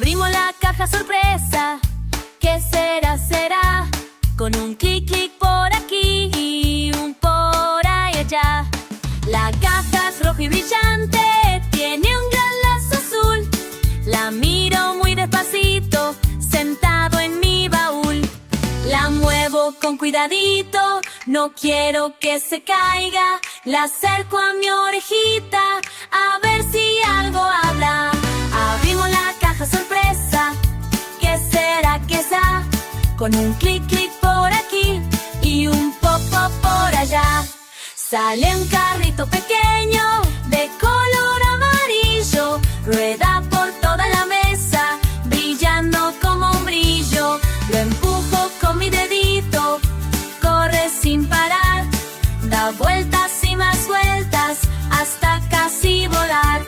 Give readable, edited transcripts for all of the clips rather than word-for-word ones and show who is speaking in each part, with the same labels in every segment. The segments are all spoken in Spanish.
Speaker 1: Abrimos la caja sorpresa. ¿Qué será? Será con un clic, clic por aquí y un por ahí allá. La caja es roja y brillante, tiene un gran lazo azul. La miro muy despacito, sentado en mi baúl. La muevo con cuidadito, no quiero que se caiga. La acerco a mi orejita, a ver si algo habla. Abrimos la caja sorpresa. ¿Qué será? ¿Qué será? Con un clic, clic por aquí y un pop, pop por allá. Sale un carrito pequeño de color amarillo. Rueda por toda la mesa, brillando como un brillo. Lo empujo con mi dedito, corre sin parar. Da vueltas y más vueltas hasta casi volar.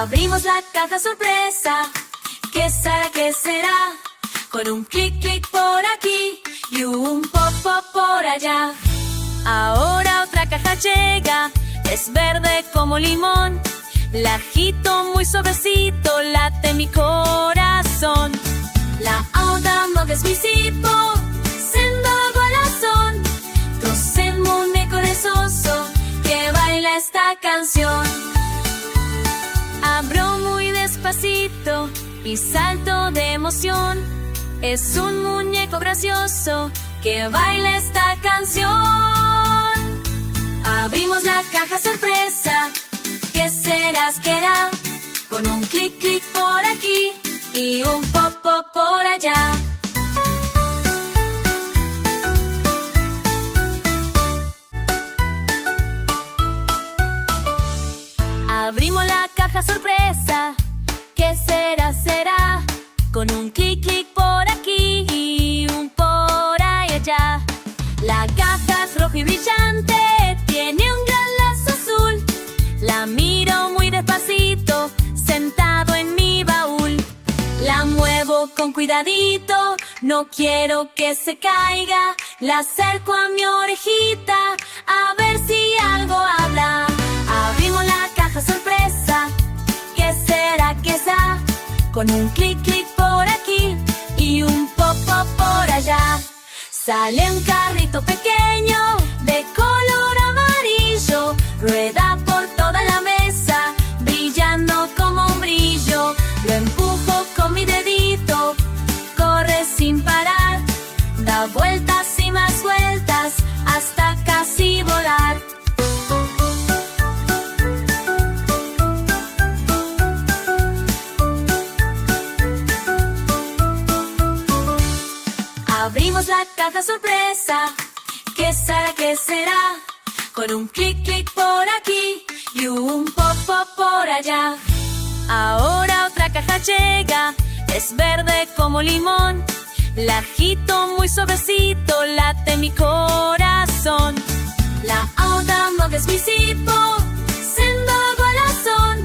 Speaker 1: Abrimos la caja sorpresa. ¿Qué será? ¿Qué será? Con un clic, clic por aquí y un pop, pop por allá. Ahora otra caja llega, es verde como limón. La agito muy suavecito, late mi corazón. La onda es mi sipo, sendo golazón. Trocen muñeco perezoso que baila esta canción. Abro muy despacito y salto de emoción. Es un muñeco gracioso que baila esta canción. Abrimos la caja sorpresa. ¿Qué será? ¿Será? Con un clic, clic por aquí y un pop, pop por allá. Abrimos la caja sorpresa. ¿Qué será? Será con un clic, clic por aquí y un por ahí allá. La caja es roja y brillante, tiene un gran lazo azul. La miro muy despacito, sentado en mi baúl. La muevo con cuidadito, no quiero que se caiga. La acerco a mi orejita, a ver si algo habla. Abrimos la caja sorpresa. ¿Qué será? ¿Qué será? Con un clic, clic por aquí y un pop, pop por allá. Sale un carrito pequeño de color amarillo. Rueda por toda la mesa, brillando como un brillo. Lo empujo con mi dedito, corre sin parar. Da vueltas y más vueltas hasta casi volar. Abrimos la caja sorpresa. ¿Qué será? ¿Qué será? Con un clic, clic por aquí y un pop, pop por allá. Ahora otra caja llega, es verde como limón. La agito muy suavecito, late mi corazón. La onda es mi sipo, sendo golazón.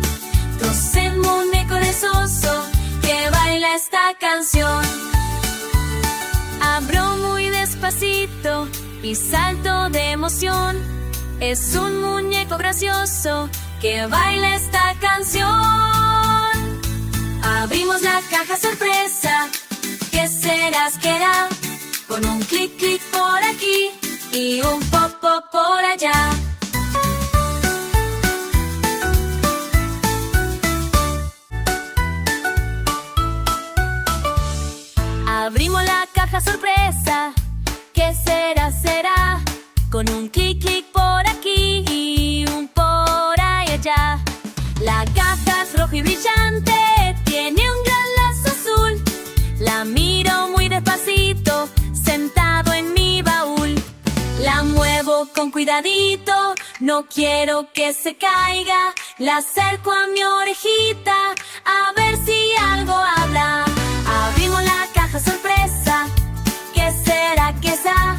Speaker 1: Trocen muñeco perezoso que baila esta canción. Abro muy despacito y salto de emoción. Es un muñeco gracioso que baila esta canción. Abrimos la caja sorpresa. ¿Qué será? ¿Será? Con un clic, clic por aquí y un pop, pop por allá. Abrimos la caja sorpresa. ¿Qué será? Será con un clic, clic por aquí y un por ahí allá. La caja es roja y brillante, tiene un gran lazo azul. La miro muy despacito, sentado en mi baúl. La muevo con cuidadito, no quiero que se caiga. La acerco a mi orejita, a ver si algo habla. Abrimos la caja sorpresa. ¿Qué será? ¿Qué será?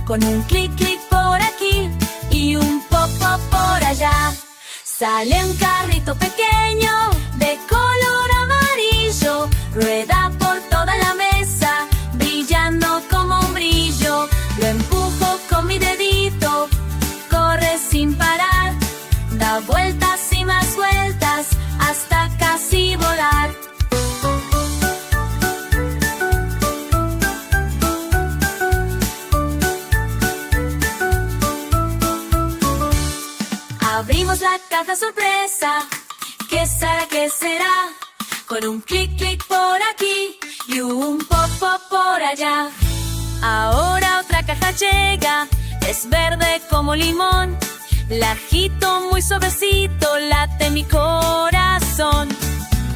Speaker 1: Con un clic, clic por aquí y un pop, pop por allá. Sale un carrito pequeño de color amarillo. Rueda por toda la mesa, brillando como un brillo. Lo empujo caja sorpresa. ¿Qué será, qué será? Con un clic, clic por aquí y un pop, pop por allá. Ahora otra caja llega, es verde como limón. La agito muy suavecito, late mi corazón.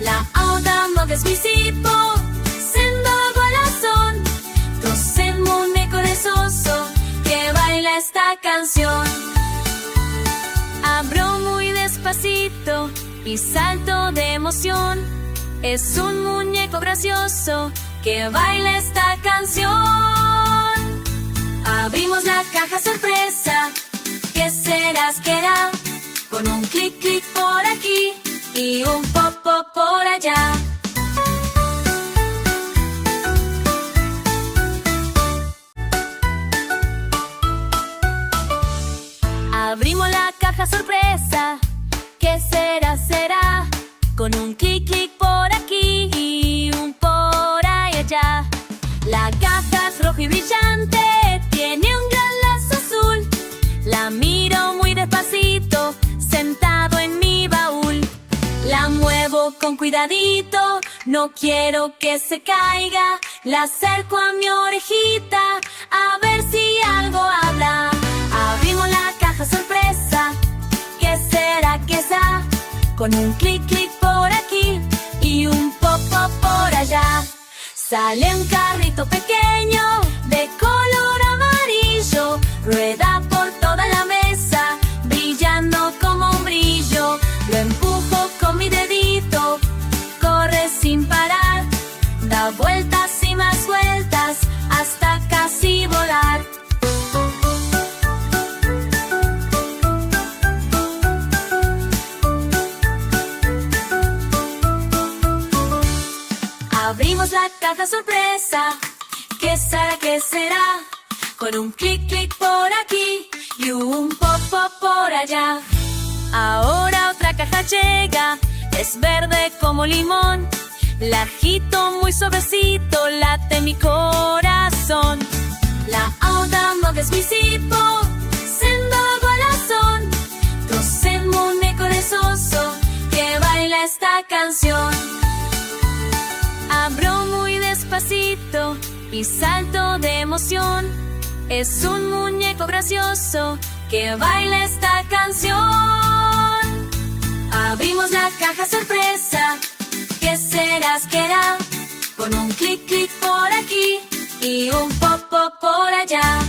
Speaker 1: La auda mogę spisipo, sendo corazón. Tosen muñeco perezoso que baila esta canción. Abro muy despacito y salto de emoción. Es un muñeco gracioso que baila esta canción. Abrimos la caja sorpresa. ¿Qué serás, qué era? Con un clic, clic por aquí y un pop, pop por allá. Abrimos la caja sorpresa. ¿Qué será, será? Con un clic, clic por aquí y un por ahí allá. La caja es roja y brillante, tiene un gran lazo azul. La miro muy despacito, sentado en mi baúl. La muevo con cuidadito, no quiero que se caiga. La acerco a mi orejita, a ver si algo habla. Abrimos la caja sorpresa. ¿Qué será, qué será? Con un clic, clic por aquí y un pop, pop por allá. Sale un carrito pequeño de color amarillo. Rueda por toda la mesa, brillando como un brillo. Lo empujo con mi dedito, corre sin parar. Da vueltas y más vueltas, hasta casi volar. Abrimos la caja sorpresa. ¿Qué será, qué será? Con un clic, clic por aquí y un pop, pop por allá. Ahora otra caja llega, es verde como limón. La agito muy suavecito, late mi corazón. La auda mogę spisipo, sendo corazón. Tosen muñeco perezoso que baila esta canción. Abro muy despacito y salto de emoción. Es un muñeco gracioso que baila esta canción. Abrimos la caja sorpresa. ¿Qué serás, qué era? Con un clic, clic por aquí y un pop, pop por allá.